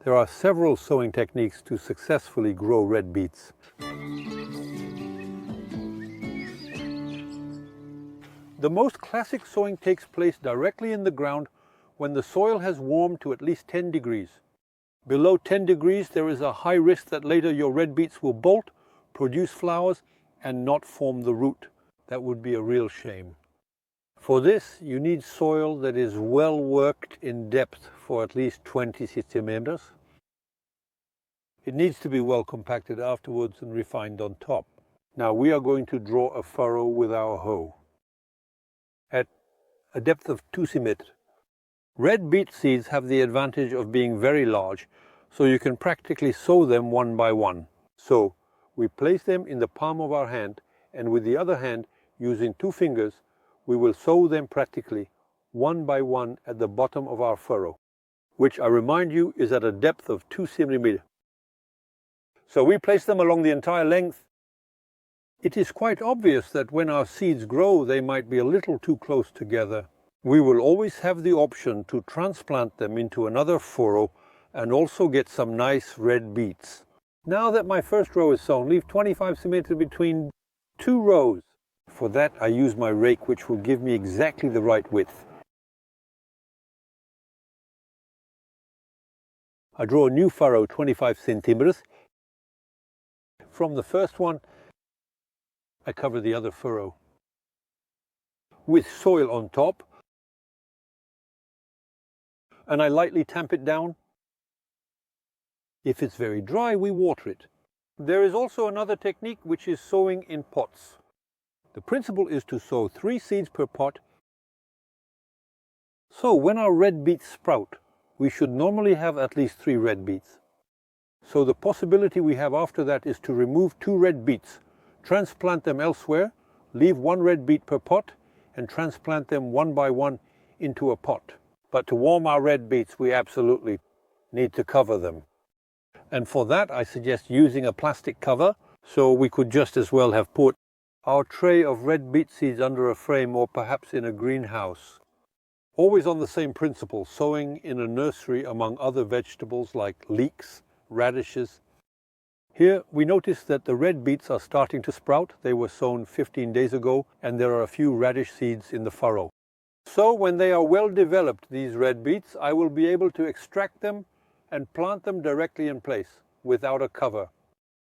There are several sowing techniques to successfully grow red beets. The most classic sowing takes place directly in the ground when the soil has warmed to at least 10 degrees. Below 10 degrees there is a high risk that later your red beets will bolt, produce flowers and not form the root. That would be a real shame. For this you need soil that is well worked in depth for at least 20 centimeters. It needs to be well compacted afterwards and refined on top. Now we are going to draw a furrow with our hoe at a depth of 2 centimeters. Red beet seeds have the advantage of being very large, so you can practically sow them one by one. So we place them in the palm of our hand, and with the other hand, using 2 fingers, we will sow them practically one by one at the bottom of our furrow, which I remind you is at a depth of 2 centimeters. So we place them along the entire length. It is quite obvious that when our seeds grow, they might be a little too close together. We will always have the option to transplant them into another furrow and also get some nice red beets. Now that my first row is sown, leave 25 centimeters between 2 rows. For that I use my rake, which will give me exactly the right width. I draw a new furrow 25 centimeters. From the first one I cover the other furrow with soil on top, and I lightly tamp it down. If it's very dry, we water it. There is also another technique, which is sowing in pots. The principle is to sow 3 seeds per pot. So when our red beets sprout, we should normally have at least 3 red beets. So the possibility we have after that is to remove 2 red beets, transplant them elsewhere, leave 1 red beet per pot, and transplant them one by one into a pot. But to warm our red beets, we absolutely need to cover them. And for that I suggest using a plastic cover, so we could just as well have put our tray of red beet seeds under a frame or perhaps in a greenhouse. Always on the same principle, sowing in a nursery among other vegetables like leeks, radishes. Here we notice that the red beets are starting to sprout. They were sown 15 days ago and there are a few radish seeds in the furrow. So when they are well developed, these red beets, I will be able to extract them and plant them directly in place without a cover.